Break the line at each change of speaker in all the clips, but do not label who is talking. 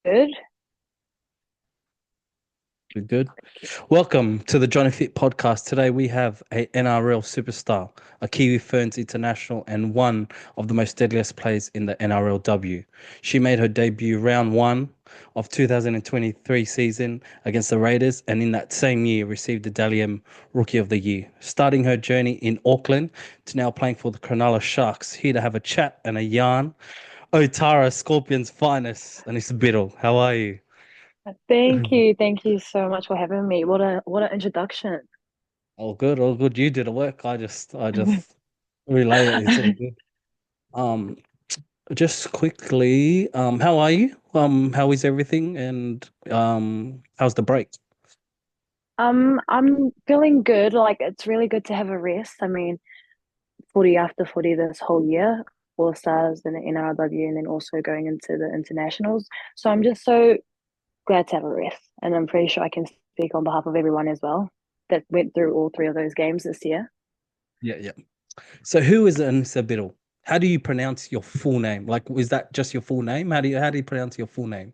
Good.
Good, good. Welcome to the Johnny Fit podcast. Today we have a NRL superstar, a Kiwi Ferns international, and one of the most deadliest players in the NRLW. She made her debut round one of 2023 season against the Raiders, and in that same year received the Dally M Rookie of the Year. Starting her journey in Auckland to now playing for the Cronulla Sharks. Here to have a chat and a yarn. Otara, Scorpion's finest, and it's Biddle. How are you?
Thank you. Thank you so much for having me. What an introduction.
All good, all good. You did the work. I just relay it. It's all good. Um, just quickly, how are you? How is everything? And how's the break?
I'm feeling good. Like it's really good to have a rest. I mean, footy after footy this whole year, All Stars and the NRLW, and then also going into the internationals. So I'm just so glad to have a rest. And I'm pretty sure I can speak on behalf of everyone as well that went through all three of those games this year.
Yeah, yeah. So who is Annessa Biddle? How do you pronounce your full name? Like, is that just your full name? How do you pronounce your full name?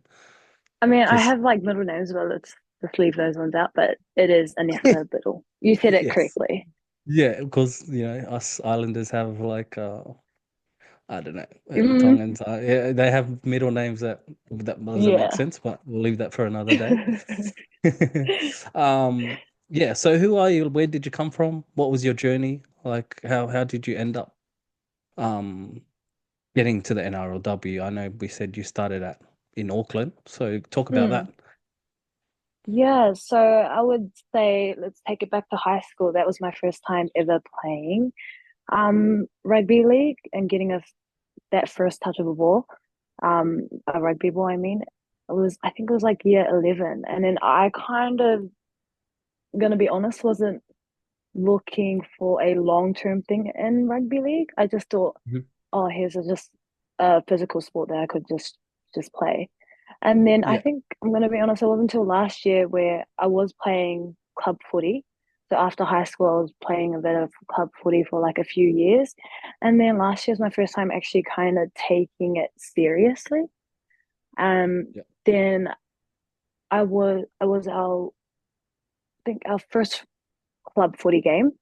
I mean, I
Because
have like middle names, but let's just leave those ones out. But it is Annessa Biddle. You said it
yes,
correctly.
yeah, because us Islanders have like I don't know, tongue
Mm,
and tie. Yeah, they have middle names that doesn't make
yeah.
sense, but we'll leave that for another day. Um, yeah. So who are you? Where did you come from? What was your journey? Like, how did you end up um getting to the NRLW? I know we said you started at in Auckland, so talk about
Mm.
that.
Yeah, so I would say let's take it back to high school. That was my first time ever playing rugby league and getting that first touch of a ball. A rugby ball, I mean. I think it was like year 11. And then I kind of, gonna be honest, wasn't looking for a long-term thing in rugby league. I just thought,
Mhm.
oh, here's just a physical sport that I could just play. And then I
Yeah.
think I'm gonna be honest, it wasn't until last year where I was playing club footy. So after high school, I was playing a bit of club footy for like a few years. And then last year was my first time actually kind of taking it seriously.
Yeah.
Then I was our I think our first club footy game,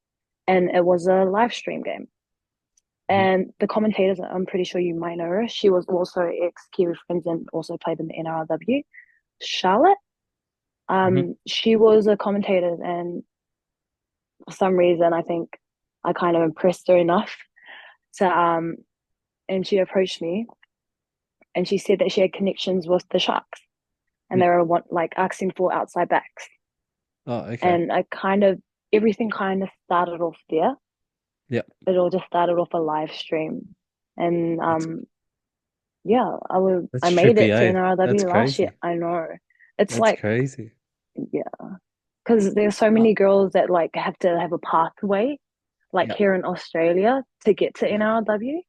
and it was a live stream game.
Mhm.
And the commentators, I'm pretty sure you might know her. She was also ex Kiwi Friends and also played in the NRLW. Charlotte.
Mhm.
She was a commentator, and for some reason, I think I kind of impressed her enough to and she approached me, and she said that she had connections with the Sharks, and
Yeah.
they were like asking for outside backs,
Oh, okay.
and I kind of everything kind of started off there.
Yeah.
It all just started off a live stream, and
That's
yeah,
that's
I made
trippy,
it to
eh? That's
NRLW last year.
crazy.
I know. It's
That's
like,
crazy.
yeah, because there's so
Uh,
many girls that like have to have a pathway, like
yeah.
here in Australia, to get to NRLW,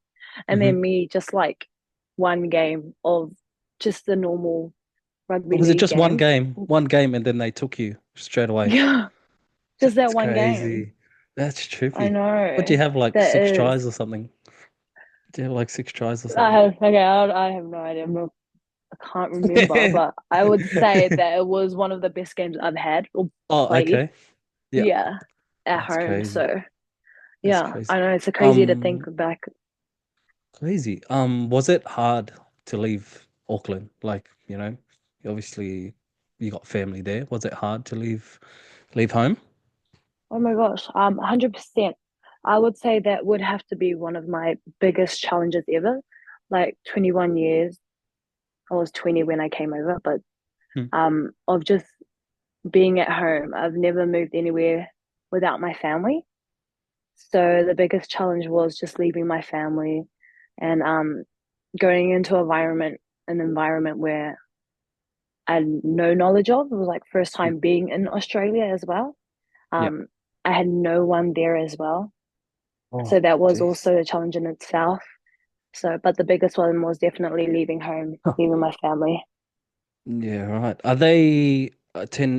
and
Hmm.
then me just like one game of just the normal rugby
Was it
league
just one
game.
game? One game, and then they took you straight away.
Yeah, just that
That's
one game.
crazy. That's
I
trippy. What do
know
you have, like
that
six
is.
tries or something? Do you have like six tries or something?
Okay. I have no idea. I can't remember, but I would say that it was one of the best games I've had or
Oh,
played.
okay. Yeah,
Yeah, at
that's
home.
crazy.
So
That's
yeah,
crazy.
I know it's crazy to think
Um,
back.
Crazy. Was it hard to leave Auckland? Like, obviously you got family there. Was it hard to leave home?
Oh my gosh, 100%. I would say that would have to be one of my biggest challenges ever. Like 21 years, I was 20 when I came over, but
Hmm.
of just being at home. I've never moved anywhere without my family. So the biggest challenge was just leaving my family and going into an environment where I had no knowledge of. It was like first
Yeah.
time being in Australia as well.
Yeah.
Um, I had no one there as well.
Oh,
So that was
jeez.
also a challenge in itself. So, but the biggest one was definitely leaving home, leaving my family.
Yeah, right. Are they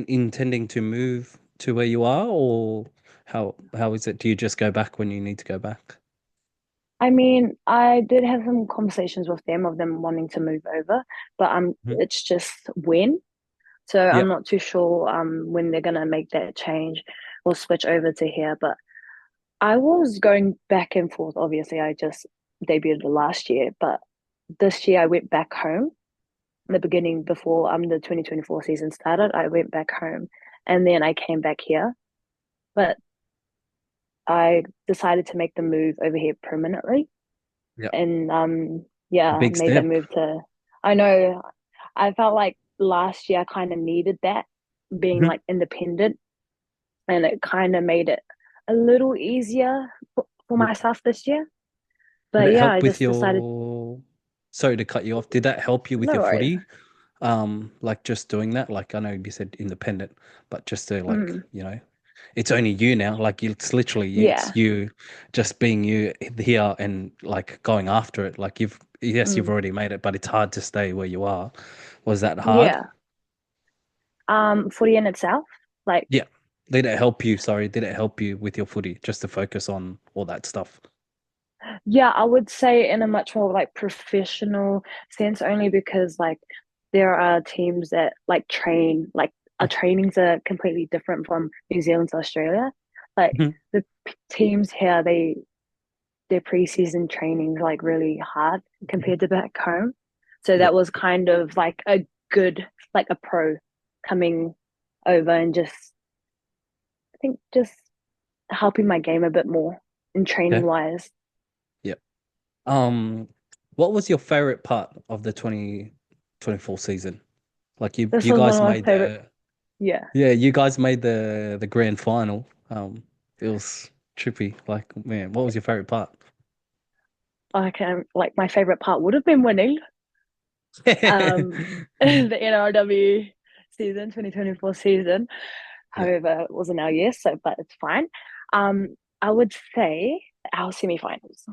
intending to move to where you are, or how is it? Do you just go back when you need to go back?
I mean, I did have some conversations with them of them wanting to move over, but
Mhm.
it's just when. So I'm
Yep.
not too sure when they're gonna make that change or switch over to here. But I was going back and forth. Obviously, I just debuted last year, but this year I went back home in the beginning before the 2024 season started. I went back home and then I came back here. But I decided to make the move over here permanently.
Yep.
And yeah,
Big
made that
step.
move to I know I felt like last year I kind of needed that being
Mhm.
like independent, and it kind of made it a little easier for
Yeah.
myself this year.
Did
But
it
yeah,
help
I
with
just decided
your, sorry to cut you off. Did that help you with
no
your
worries.
footy? Like just doing that? Like I know you said independent, but just to like,
Mm,
it's only you now. Like it's literally
yeah.
it's you just being you here and like going after it. Like you've
Mm,
already made it, but it's hard to stay where you are. Was that hard?
yeah. Footy in itself, like
Yeah. Did it help you? Sorry, did it help you with your footy just to focus on all that stuff?
yeah, I would say in a much more like professional sense, only because like there are teams that like train, like our trainings are completely different from New Zealand to Australia. Like
Mhm.
the teams here, their preseason training's like really hard compared to back home. So
Yeah.
that was kind of like a good, like a pro coming over and just, I think just helping my game a bit more in training
Okay.
wise.
Yeah. Um, what was your favorite part of the 2024 season? Like
This
you
was one
guys
of my
made
favorite.
the
Yeah,
yeah, you guys made the grand final. It was trippy. Like, man, what was your favorite part?
I can like my favorite part would have been winning the NRLW season 2024 season.
Yeah,
However, it wasn't our year, so but it's fine. I would say our semi-finals.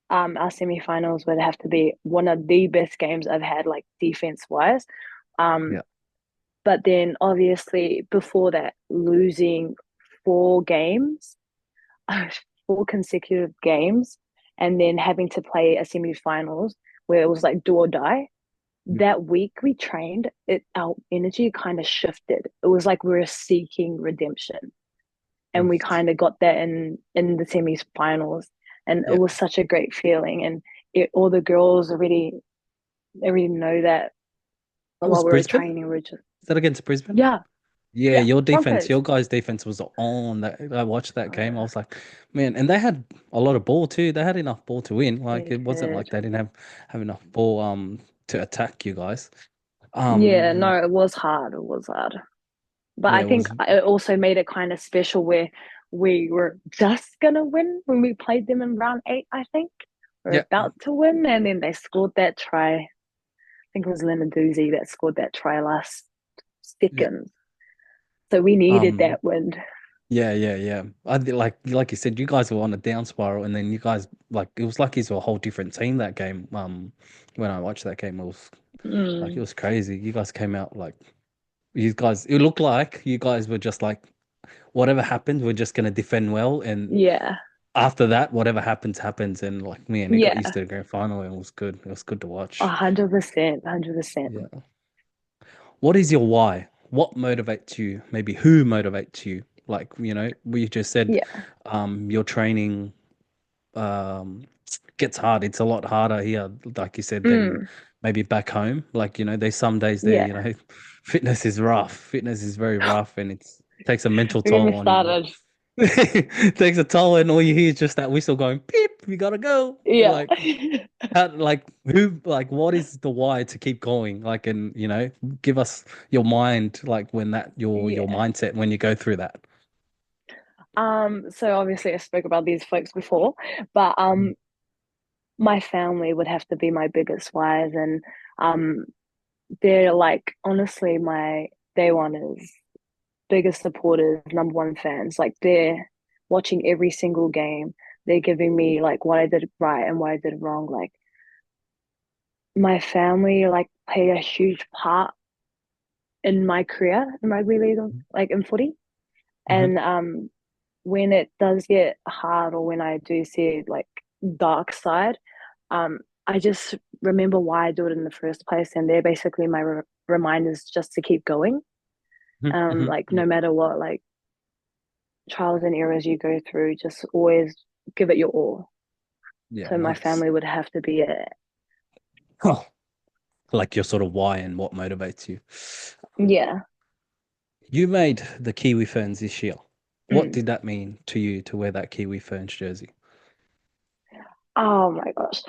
Our semi-finals would have to be one of the best games I've had, like defense wise. Um,
yeah,
but then obviously before that, losing 4 games, 4 consecutive games, and then having to play a semi-finals where it was like do or die.
yeah.
That week we trained, it our energy kind of shifted. It was like we were seeking redemption, and we
Oof.
kind of got that in the semi-finals, and it
Yeah.
was such a great feeling. And all the girls already know that
That was
while we were
Brisbane?
training, we were just
Is that against Brisbane?
yeah,
Yeah,
yeah,
your defense,
Broncos.
your guys' defense was on. That I watched that
Oh,
game. I was like, man, and they had a lot of ball too. They had enough ball to win. Like
they
it wasn't like
did.
they didn't have enough ball to attack you guys.
Yeah,
Um,
no, it was hard. It was hard. But
yeah,
I
it
think
was.
it also made it kind of special where we were just gonna win when we played them in round 8, I think. We are
Yeah,
about to win, and then they scored that try. I think it was Doozy that scored that try last
yeah.
second. So we needed
Um,
that win.
yeah. Like you said, you guys were on a down spiral, and then you guys like it was like you were a whole different team that game. When I watched that game, it was like it
Mm,
was crazy. You guys came out like you guys. It looked like you guys were just like whatever happened, we're just gonna defend well, and
yeah,
after that, whatever happens, happens. And like man, it got used
yeah,
to the grand final, and it was good. It was good to watch.
100%, 100%.
Yeah. What is your why? What motivates you? Maybe who motivates you? Like, we just said
Yeah,
your training um gets hard. It's a lot harder here, like you said, than
mm,
maybe back home. Like, there's some days there,
yeah.
fitness is rough. Fitness is very rough and it's takes a mental
Don't get me
toll on you.
started.
Takes a toll and all you hear is just that whistle going, beep, we gotta go.
Yeah.
Like what is the why to keep going? Like, and give us your mind, like when that your
Yeah.
mindset when you go through that.
So obviously I spoke about these folks before, but
Mhm.
my family would have to be my biggest whys, and um they're like honestly my day one is biggest supporters, number 1 fans. Like they're watching every single game. They're giving me like what I did right and what I did wrong. Like my family like play a huge part in my career in rugby league, like in footy.
Mhm.
And when it does get hard or when I do see like dark side. I just remember why I do it in the first place, and they're basically my reminders just to keep going. Like
Yeah.
no matter what, like trials and errors you go through, just always give it your all.
Yeah,
So my
nice.
family would have to be it.
Oh, like your sort of why and what motivates you.
Yeah.
You made the Kiwi Ferns this year. What
Mm.
did that mean to you to wear that Kiwi Ferns jersey?
Oh my gosh.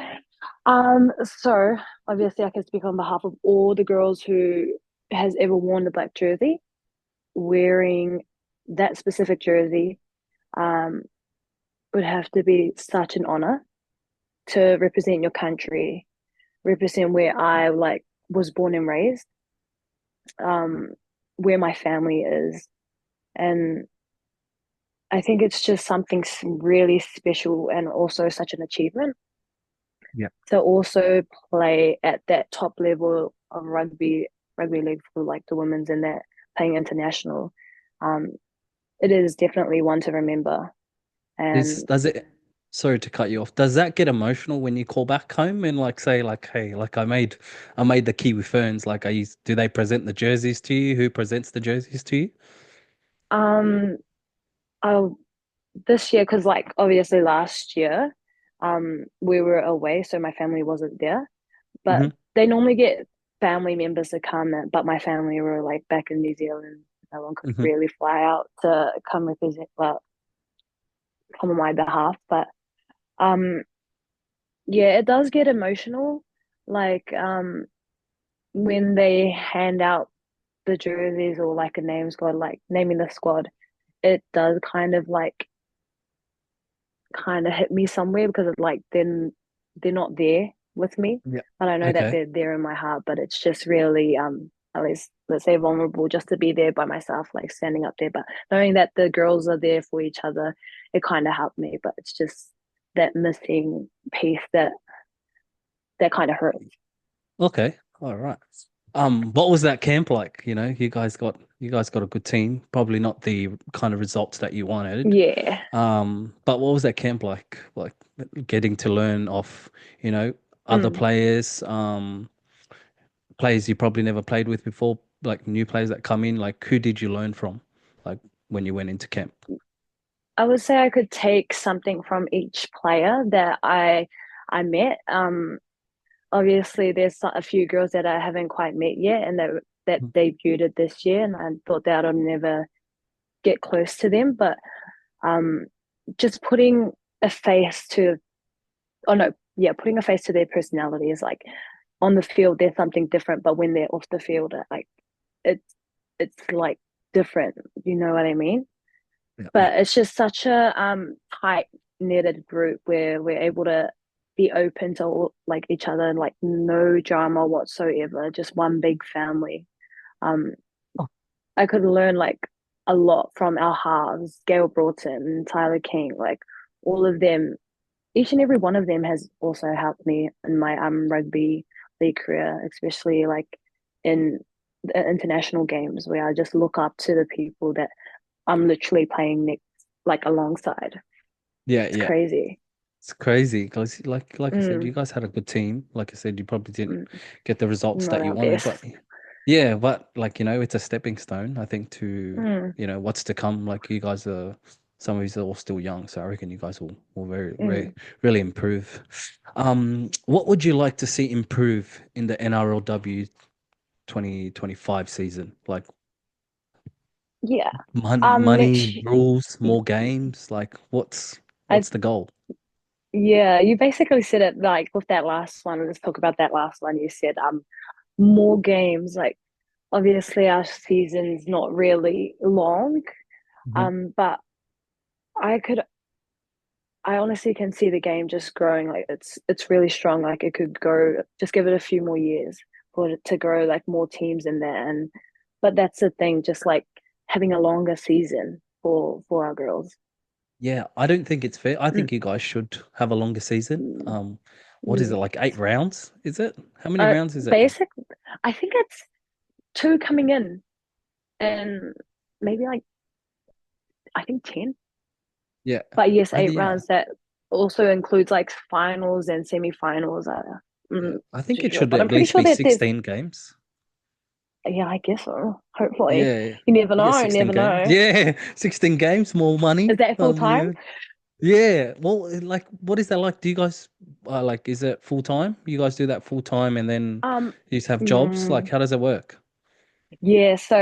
So obviously I can speak on behalf of all the girls who has ever worn the black jersey. Wearing that specific jersey um would have to be such an honor to represent your country, represent where I like was born and raised, um, where my family is. And I think it's just something really special and also such an achievement
Yeah.
to also play at that top level of rugby league for like the women's and that playing international. Um, it is definitely one to remember.
Is
And
does it sorry to cut you off. Does that get emotional when you call back home and like say like, hey, like I made the Kiwi Ferns. Like do they present the jerseys to you? Who presents the jerseys to you?
um, I'll this year because like obviously last year, we were away, so my family wasn't there. But
Hmm.
they normally get family members to come, but my family were like back in New Zealand. No one could
Hmm.
really fly out to come represent, well, come on my behalf. But um, yeah, it does get emotional. Like when they hand out the jerseys or like a name squad, like naming the squad, it does kind of hit me somewhere because it's like then they're not there with me.
Yeah.
But I know that
Okay.
they're there in my heart. But it's just really at least let's say vulnerable just to be there by myself, like standing up there. But knowing that the girls are there for each other, it kind of helped me. But it's just that missing piece that kind of hurts.
Okay. All right. What was that camp like? You know, you guys got a good team. Probably not the kind of results that you wanted.
Yeah.
But what was that camp like? Like getting to learn off, other
Mm.
players, players you probably never played with before, like new players that come in. Like who did you learn from? Like when you went into camp?
I would say I could take something from each player that I met. Obviously there's a few girls that I haven't quite met yet and that debuted this year and I thought that I'd never get close to them. But um just putting a face to oh no, yeah, putting a face to their personality is like on the field they're something different, but when they're off the field like it's it's like different, you know what I mean?
Yeah, yeah.
But it's just such a tight knitted group where we're able to be open to all, like each other and like no drama whatsoever, just one big family. Um,
Oh,
I could learn like a lot from our halves, Gail Broughton, Tyler King, like all of them. Each and every one of them has also helped me in my rugby league career, especially like in the international games where I just look up to the people that I'm literally playing next, like alongside.
yeah,
It's
yeah.
crazy.
It's crazy because, like I said,
Mm,
you guys had a good team. Like I said, you probably didn't
mm,
get the results
not
that you
our
wanted, but
best.
yeah, but like it's a stepping stone, I think, to
Mm,
what's to come. Like you guys are, some of you are all still young, so I reckon you guys will very, very,
mm.
really improve. What would you like to see improve in the NRLW 2025 season? Like
Yeah.
money,
Next,
rules, more games. Like
I
what's the goal?
yeah, you basically said it like with that last one. Let's talk about that last one. You said more games. Like obviously our season's not really long.
Mhm.
But I could I honestly can see the game just growing. Like it's really strong. Like it could go just give it a few more years for it to grow like more teams in there. And but that's the thing, just like having a longer season for our girls.
Yeah, I don't think it's fair. I
Mm,
think you guys should have a longer season.
mm,
What is it,
mm.
like 8 rounds? Is it? How many
Uh,
rounds is it?
basic. I think it's two coming in, and maybe like I think 10.
Yeah.
But yes,
I
eight
think yeah.
rounds. That. also includes like finals and semi-finals.
Yeah.
I'm
I think
too
it
sure,
should
but I'm
at
pretty
least
sure
be
that there's,
16 games.
yeah, I guess so. Hopefully,
Yeah.
you never
Yeah,
know.
16
Never
games.
know.
Yeah, 16 games, more money.
Is that full time?
Yeah. Yeah. Well, like, what is that like? Do you guys like, is it full time? You guys do that full time and then
Um,
you just have jobs? Like,
mm,
how does it work?
yeah. So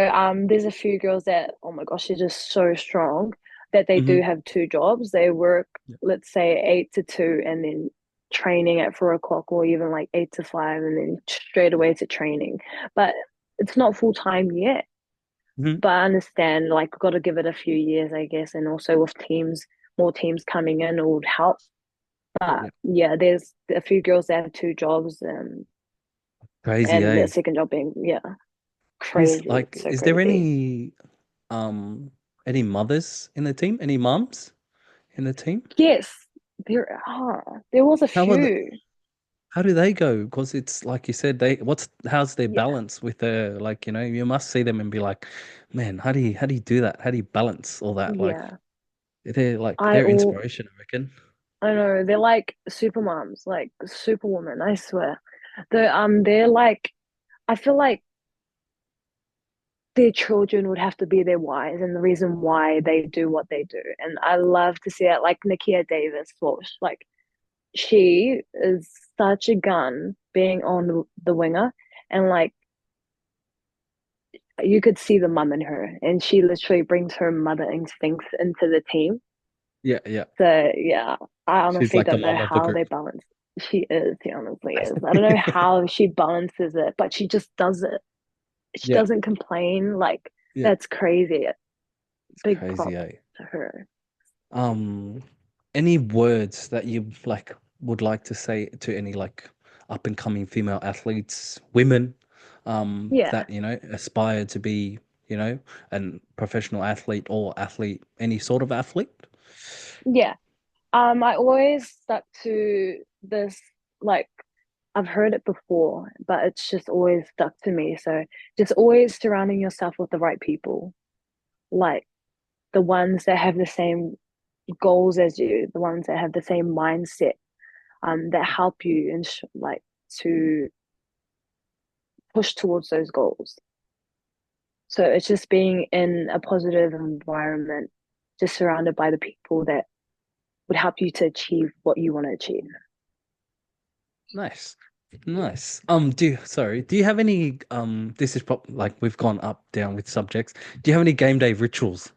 there's a few girls that, oh my gosh, they're just so strong that they do
Hmm.
have two jobs. They work, let's say, 8 to 2, and then training at 4 o'clock, or even like 8 to 5, and then straight away to training. But it's not full time yet.
Hmm.
But I understand, like, got to give it a few years, I guess, and also with teams, more teams coming in, it would help. But
Yeah.
yeah, there's a few girls that have two jobs,
Crazy,
and their
eh?
second job being, yeah,
Is
crazy.
like,
It's so
is there
crazy.
um any mothers in the team? Any mums in the team?
Yes, there are. There was a
How are the,
few.
how do they go? Because it's like you said, how's their
Yeah,
balance with their like, you must see them and be like, man, how do you do that? How do you balance all that? Like
yeah. I
they're
all
inspiration, I reckon.
I know they're like super moms, like superwoman. I swear. They're like, I feel like their children would have to be their wives and the reason why they do what they do. And I love to see it. Like Nikia Davis, like she is such a gun being on the winger, and like you could see the mum in her, and she literally brings her mother instincts into the team.
Yeah, yeah.
So yeah, I
She's
honestly
like the
don't know
mom of the
how they
group.
balance. She is, she honestly is. I don't know how she balances it, but she just does it. She
Yeah,
doesn't complain. Like
yeah.
that's crazy.
It's
Big
crazy,
props
eh?
to her.
Um, any words that you like would like to say to any like up and coming female athletes, women,
Yeah,
that aspire to be, an professional athlete or athlete, any sort of athlete?
yeah. I always stuck to this, like, I've heard it before, but it's just always stuck to me. So just always surrounding yourself with the right people, like the ones that have the same goals as you, the ones that have the same mindset, that help you and like to push towards those goals. So it's just being in a positive environment, just surrounded by the people that would help you to achieve what you want to achieve.
Nice. Nice. Do you have any this is like we've gone up down with subjects. Do you have any game day rituals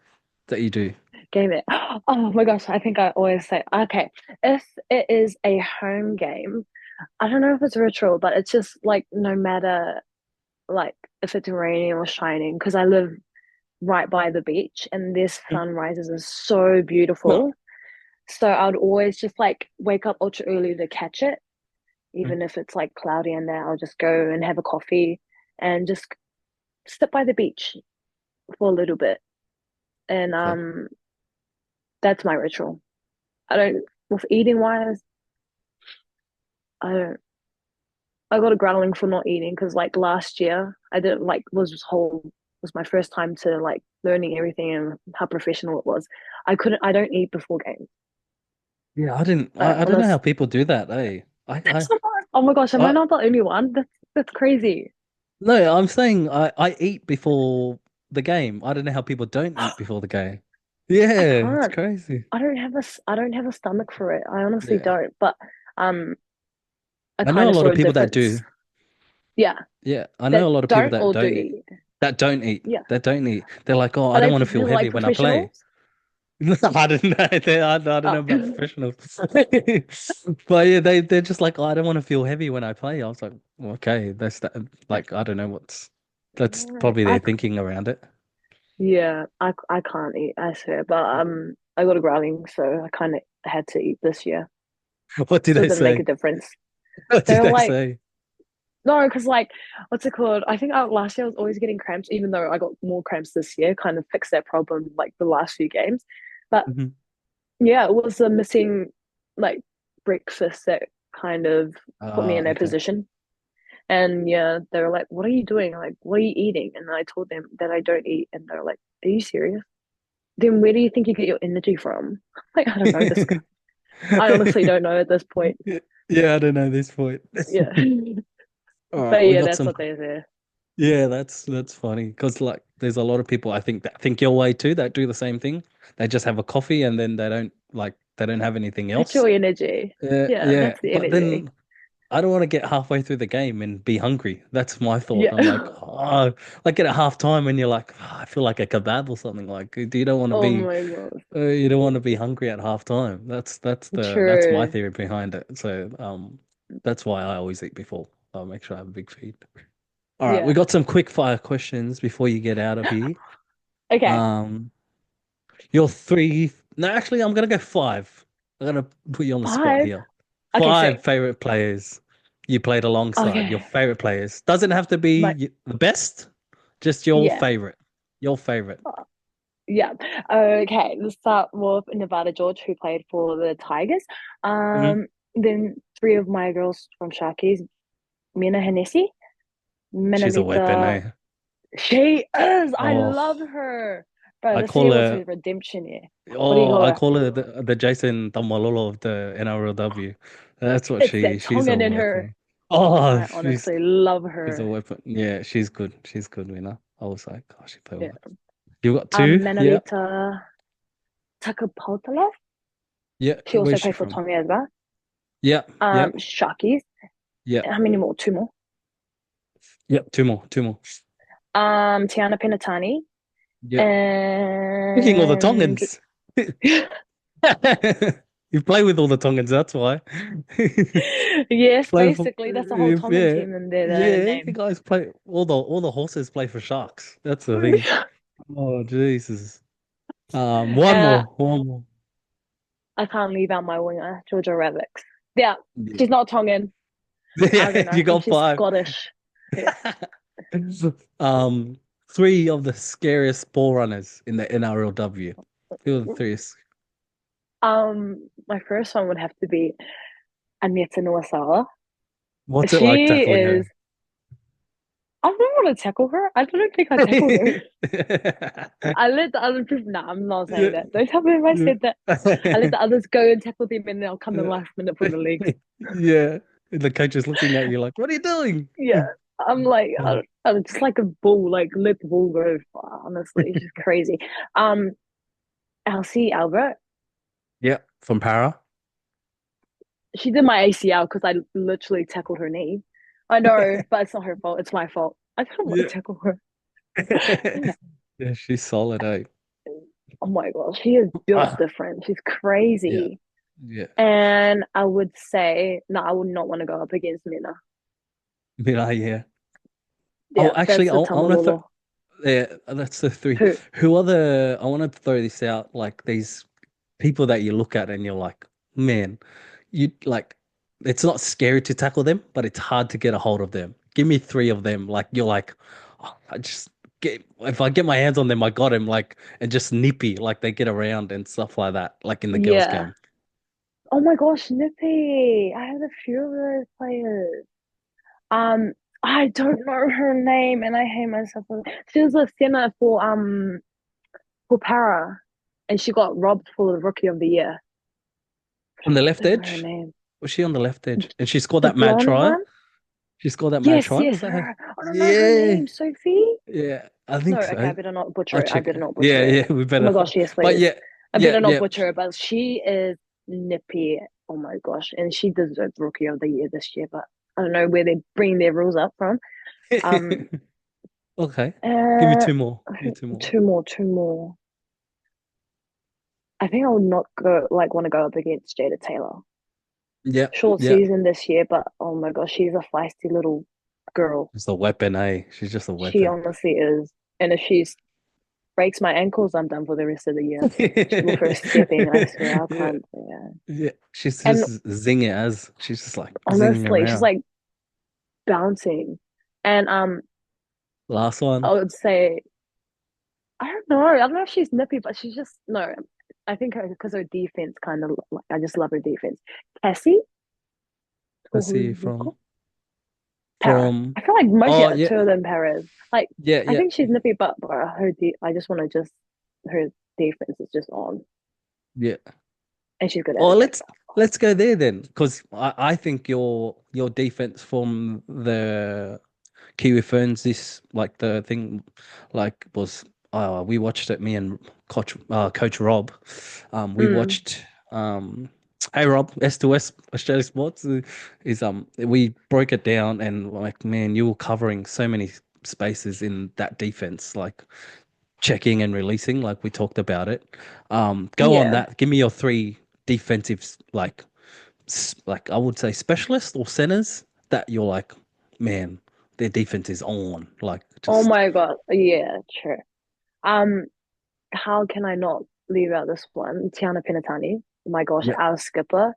that you do?
Game it. Oh my gosh, I think I always say, okay, if it is a home game, I don't know if it's ritual, but it's just like no matter like if it's raining or shining, because I live right by the beach and this sunrises are so
No.
beautiful. So I'd always just like wake up ultra early to catch it,
Mm.
even if it's like cloudy and there, I'll just go and have a coffee and just sit by the beach for a little bit. And
Okay.
that's my ritual. I don't with eating wise, I don't I got a growling for not eating because like last year I didn't like was my first time to like learning everything and how professional it was. I don't eat before games.
Yeah, I didn't.
I
I don't know how
honest
people do that. Eh?
oh my gosh, am I
I
not the only one? That's crazy.
no. I'm saying I eat before the game. I don't know how people don't eat before the game.
I
Yeah, it's
can't.
crazy.
I don't have a stomach for it. I honestly
Yeah,
don't. But um I
I know
kind
a
of
lot
saw
of
a
people that
difference.
do.
Yeah.
Yeah, I know
That
a lot of people
don't
that
or do
don't eat.
eat.
That don't eat.
Yeah.
That don't eat. They're like, oh, I
Are
don't
they
want to feel
like
heavy when I play.
professionals?
I don't know. I don't know
Oh.
about professionals. But yeah, they're just like, oh, I don't want to feel heavy when I play. I was like, well, okay, that's that. Like, I don't know that's
Right.
probably their thinking around it.
Yeah, I can't eat, I swear. But I got a growling, so I kind of had to eat this year.
What did
Still
they
didn't make a
say?
difference.
What did
They're
they
like,
say?
no, because like, what's it called? I think last year I was always getting cramps, even though I got more cramps this year. Kind of fixed that problem like the last few games. But
Hmm.
yeah, it was the missing like breakfast that kind of put me in that
Okay.
position. And yeah, they were like, "What are you doing? Like, what are you eating?" And I told them that I don't eat, and they're like, "Are you serious? Then where do you think you get your energy from?" Like, I don't know this guy. I honestly don't know at this point.
Yeah, I don't know this point.
Yeah.
All right,
But
we
yeah,
got
that's
some.
what they say.
Yeah, that's funny because like there's a lot of people I think that think your way too that do the same thing. They just have a coffee and then they don't have anything
That's
else.
your energy. Yeah,
Yeah,
that's the
but
energy.
then I don't want to get halfway through the game and be hungry. That's my thought.
Yeah.
I'm like, oh, like get at half time and you're like, "Oh, I feel like a kebab or something. Like, you don't want to
Oh
be,
my God.
you don't want to be hungry at half time. That's my
True.
theory behind it. So that's why I always eat before. I'll make sure I have a big feed. All right, we
Yeah.
got some quick fire questions before you get out of here.
Okay.
Um, your three. No, actually, I'm gonna go five. I'm gonna put you on the spot
Five.
here.
Okay,
Five
sick.
favorite players you played alongside. Your
Okay.
favorite players. Doesn't have to be
My
the best. Just your
yeah.
favorite. Your favorite.
Yeah. Okay. Let's start with Nevada George, who played for the Tigers.
Hmm.
Then three of my girls from Sharkies, Mina Hennessy,
She's a weapon,
Menamita.
eh?
She is. I
Oh,
love her. Bro,
I
this
call
year was
her.
her redemption year. What do you
Oh,
call
I
her?
call her the Jason Tamalolo of the NRLW. That's what
It's that
she's a
Tongan in her.
weapon. Oh,
I honestly love
she's a
her.
weapon. Yeah, she's good. She's good, you know. I was like, oh, she play
Yeah.
well. You got two? Yeah.
Menamita Takapotala.
Yeah.
She also
Where's she
played for
from?
Tonga as well.
Yeah. Yeah.
Sharkies.
Yeah.
How many more? Two more.
Yeah. Two more. Two more.
Tiana Penatani.
Yeah. Picking all the
And
Tongans. You play with all the Tongans, that's why.
yes,
Play for
basically that's the whole Tongan
yeah.
team and their
Yeah, you
name.
guys play all the horses play for Sharks. That's the thing. Oh Jesus. One
uh,
more, one more.
I can't leave out my winger, Georgia Rabbits. Yeah,
Yeah,
she's not Tongan. I don't
yeah,
know. I
you
think
got
she's
five.
Scottish. Yeah.
Um, three of the scariest ball runners in the NRLW. Who are the three?
My first one would have to be Annessa.
What's it like
She
tackling
is.
her?
I don't want to tackle her. I don't think I tackled her. I let the other people. No, I'm not saying
Yeah,
that. Don't tell me if I
yeah.
said that. I let the others go and tackle them, and they'll come the last minute for the league.
Yeah. And the coach is looking at you like, what are you doing?
Yeah, I'm like,
Oh.
I'm just like a bull. Like let the bull go. Honestly, it's just crazy. Um, Elsie Albert.
Yeah, from Para.
She did my ACL because I literally tackled her knee. I know, but it's not her fault. It's my fault. I don't want to
Yeah.
tackle her.
Yeah, she's solid, eh?
Oh my gosh, she is built
Ah,
different. She's
yeah,
crazy.
yeah.
And I would say, no, I would not want to go up against Mina.
Yeah. Oh,
Yeah,
actually,
that's
I,
the
I want to
Tamalolo.
yeah, that's the three.
Who?
Who are the? I want to throw this out. Like these people that you look at and you're like, man, you like. It's not scary to tackle them, but it's hard to get a hold of them. Give me three of them. Like you're like, oh, I just get if I get my hands on them, I got him. Like and just nippy, like they get around and stuff like that. Like in the girls'
Yeah.
game.
Oh my gosh, Nippy. I have a few of those players. Um, I don't know her name, and I hate myself. She was a center for Para, and she got robbed for the Rookie of the Year.
On the
I
left
don't know her
edge,
name.
was she on the left edge? And she scored
The
that mad
blonde
try.
one?
She scored that mad
Yes,
try.
yes,
Was that her?
her. I don't know her
Yeah,
name. Sophie?
yeah, I
No,
think
okay, I
so.
better not butcher
I'll
it. I
check
better
it.
not butcher
Yeah,
it.
yeah, we
Oh my
better.
gosh, yes,
But
please.
yeah,
I
yeah,
better not
yeah.
butcher it, but she is nippy. Oh my gosh. And she deserves Rookie of the Year this year, but I don't know where they bring their rules up from. Um,
Okay, give me
uh,
two more. Give me two more.
two more. I think I would not go like want to go up against Jada Taylor.
Yeah,
Short
yeah.
season this year, but oh my gosh, she's a feisty little girl.
Just a weapon, eh? She's just a
She
weapon.
honestly is. And if she breaks my ankles, I'm done for the rest of the year. With her stepping, I swear I
Yeah,
can't. Yeah.
yeah. She's
And
just zinging as she's just like zinging
honestly, she's
around.
like bouncing. And
Last
I
one.
would say I don't know. I don't know if she's nippy, but she's just no. I think because her defense kind of like I just love her defense. Cassie,
Let's see from
Para.
from.
I feel like most
Oh
yeah,
yeah,
two of them Paras. Like
yeah,
I
yeah,
think she's nippy, but I just want to just her defense is just on.
yeah.
and she's good at
Or
it as
let's go there then, because I think your defense from the Kiwi Ferns, this like the thing like was we watched it, me and Coach Rob. We
well. Mm,
watched Hey Rob, S2S Australia Sports is we broke it down, and like, man, you were covering so many spaces in that defense, like checking and releasing, like we talked about it. Go on
yeah.
that. Give me your three defensive, like like I would say specialists or centers that you're like, man, their defense is on. Like
Oh
just
my God. Yeah, true. Um, how can I not leave out this one? Tiana Pinatani. Oh my gosh,
yeah.
our skipper.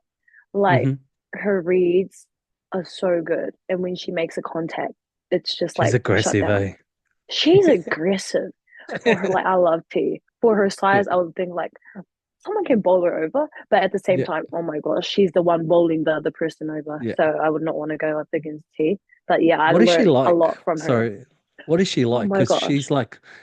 Like
Hmm.
her reads are so good. And when she makes a contact, it's just
She's
like shut
aggressive,
down.
eh?
She's aggressive for her, like I love T. For her
Yeah,
size, I would think like someone can bowl her over, but at the same
yeah,
time, oh my gosh, she's the one bowling the other person over.
yeah.
So I would not want to go up against T. But yeah, I
What is she
learned a
like?
lot from her.
Sorry, what is she
Oh
like?
my
Because
gosh.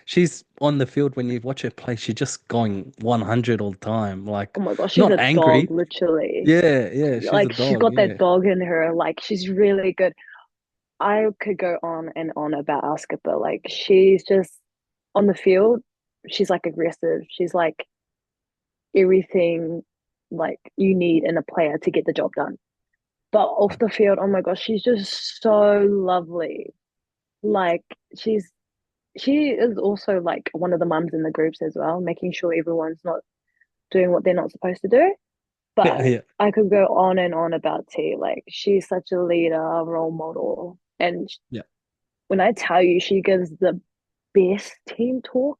she's on the field when you watch her play. She's just going 100 all the time.
Oh
Like
my gosh, she's
not
a dog,
angry.
literally.
Yeah, yeah. She's a
Like she's
dog.
got that
Yeah.
dog in her. Like she's really good. I could go on and on about our skipper. Like she's just on the field, she's like aggressive. She's like everything like you need in a player to get the job done. But off the field, oh my gosh, she's just so lovely. Like she's she is also like one of the mums in the groups as well, making sure everyone's not doing what they're not supposed to do.
Yeah,
But
yeah,
I could go on and on about T. Like she's such a leader, a role model, and
yeah,
when I tell you, she gives the best team talk.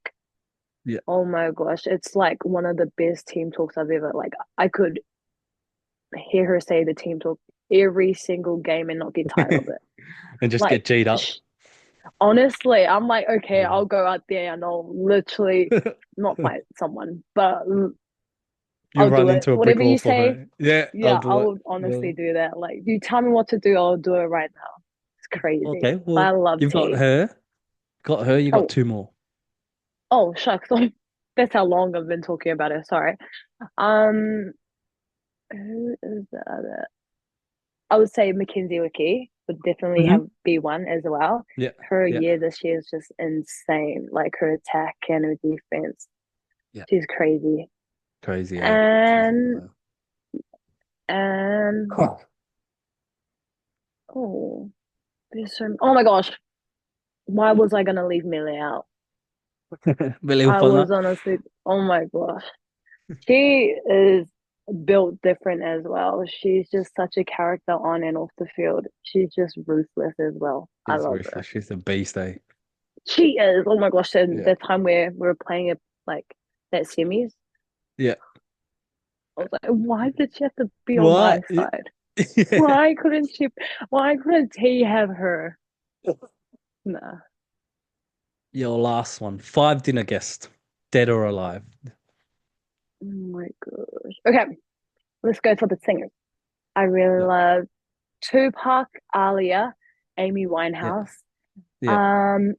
yeah.
Oh my gosh, it's like one of the best team talks I've ever like. I could hear her say the team talk every single game and not get tired of it.
And just
Like,
get G'd up.
sh honestly, I'm like, okay,
Yeah.
I'll go out there and I'll literally not fight someone, but
You
I'll do
run
it.
into a brick
Whatever
wall
you
for
say,
her. Yeah, I'll
yeah, I
do it.
would honestly
Yeah.
do that. Like, you tell me what to do, I'll do it right now. It's crazy.
Okay,
I
well,
love
you've got
tea.
her. Got her, you got
Oh,
two more.
oh, shucks. That's how long I've been talking about it. Sorry. Um, who is the other? I would say Mackenzie Wiki would definitely
Hmm.
have be one as well.
Yeah,
Her
yeah.
year this year is just insane. Like her attack and her defense,
Yeah.
she's crazy.
Crazy, eh? She's
And and
Huh.
oh, there's so. Oh my gosh, why was I gonna leave Millie out?
Billy
I was
Ufana.
honestly, oh my gosh, she is built different as well. She's just such a character on and off the field. She's just ruthless as well. I
She's
love
ruthless.
her.
She's a beast, eh?
She is. Oh my gosh! And
Yeah.
the time where we were playing it like that semis,
Yeah.
I was like, why did she have to be on my
What? Yeah.
side? Why couldn't she? Why couldn't he have her? Nah.
Your last one. Five dinner guests, dead or alive.
Oh my gosh. Okay, let's go for the singers. I really
Yeah.
love Tupac, Alia, Amy
Yeah.
Winehouse.
Yeah.
Um,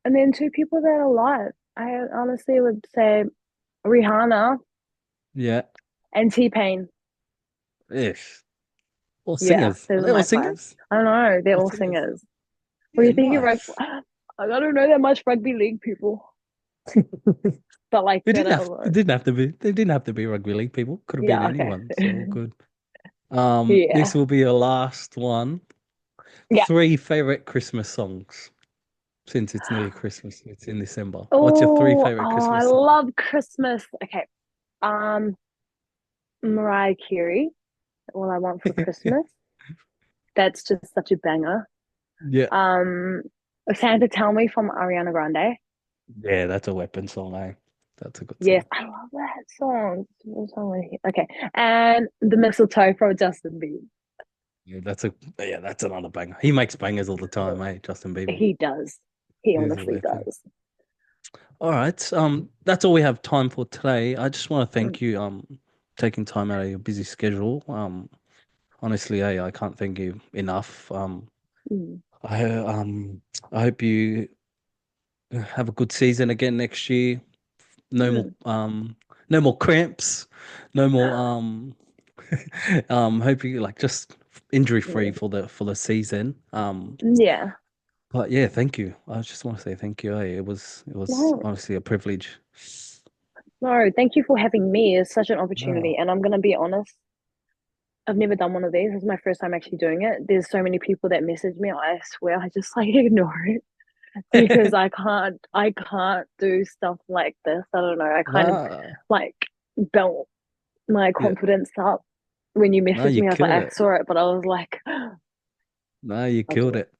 and then two people that are alive. I honestly would say Rihanna
Yeah.
and T-Pain.
Ish. All
Yeah,
singers. Are
those are
they all
my five.
singers?
I don't know, they're
All
all
singers.
singers. What do
Yeah,
you think of
nice.
I don't know that much rugby league people, but like
It
that
didn't
are
have it
alive.
didn't have to be they didn't have to be rugby league people. Could have been
Yeah, okay.
anyone. So all good.
Yeah.
This will be your last one.
Yeah.
Three favorite Christmas songs. Since it's nearly Christmas, it's in December. What's your three
Oh,
favorite
oh, I
Christmas songs?
love Christmas. Okay. Um, Mariah Carey, All I Want for Christmas. That's just such a banger.
Yeah.
Um, Santa Tell Me from Ariana Grande.
Yeah, that's a weapon song, eh? That's a good
Yes,
song.
I love that song. What song was it? Okay, and the mistletoe from Justin Bieber.
Yeah, that's another banger. He makes bangers all the time, eh? Justin Bieber.
He does. He
He's a
honestly
weapon.
does.
All right. That's all we have time for today. I just want to
Mm,
thank you, taking time out of your busy schedule. Honestly, I can't thank you enough.
mm,
I hope you have a good season again next year. No more
mm.
no more cramps, no more hope you like just injury free
Yeah.
for the season.
Yeah.
But yeah, thank you. I just want to say thank you. It was
No,
honestly a privilege.
no, thank you for having me. It's such an opportunity.
No.
And I'm gonna be honest, I've never done one of these. This is my first time actually doing it. There's so many people that message me. I swear I just like ignore it because I can't do stuff like this. I don't know. I kind of
Nah,
like built my
yeah,
confidence up when you
nah,
messaged
you
me. I was like,
killed
I
it.
saw it, but I was like,
Nah, you
I was
killed
like,
it.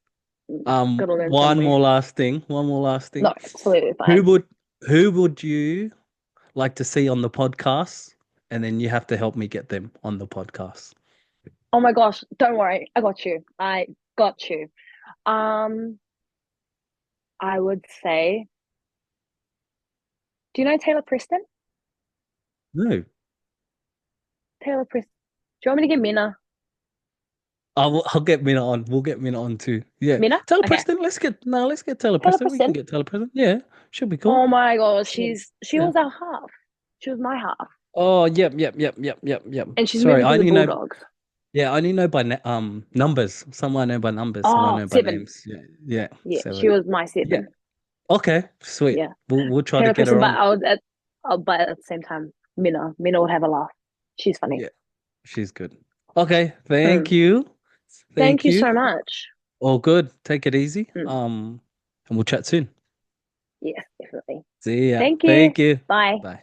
Um,
gotta learn
one
somewhere.
more last thing. One more last
No,
thing.
absolutely
Who
fine.
would who would you like to see on the podcast? And then you have to help me get them on the podcast.
Oh my gosh, don't worry. I got you. I got you. Um, I would say, do you know Taylor Preston?
No.
Taylor Preston. Do you want me to get Mina?
I'll get Mina on. We'll get Mina on too. Yeah.
Mina?
Taylor
Okay.
Preston, let's get Taylor
Taylor
Preston. We can
Preston.
get Taylor Preston. Yeah, should be cool.
Oh my gosh,
Yeah.
she
Yeah.
was our half. She was my half.
Oh, yep.
And she's
Sorry,
moving
I
to the
only know.
Bulldogs.
Yeah, I only know by numbers. Some I know by numbers. Some I
Oh,
know by
seven.
names. Yeah, yeah.
Yeah, she
7.
was my
Yeah.
seven.
Okay. Sweet.
Yeah.
We'll try to
Taylor
get
Preston,
her
but
on.
I was at but at the same time, Mina. Mina would have a laugh. She's funny.
Yeah, she's good. Okay. Thank
Mm.
you.
Thank
Thank
you
you.
so much.
All good. Take it easy.
Mm.
And we'll chat soon.
Yes, definitely.
See ya.
Thank you.
Thank you.
Bye.
Bye.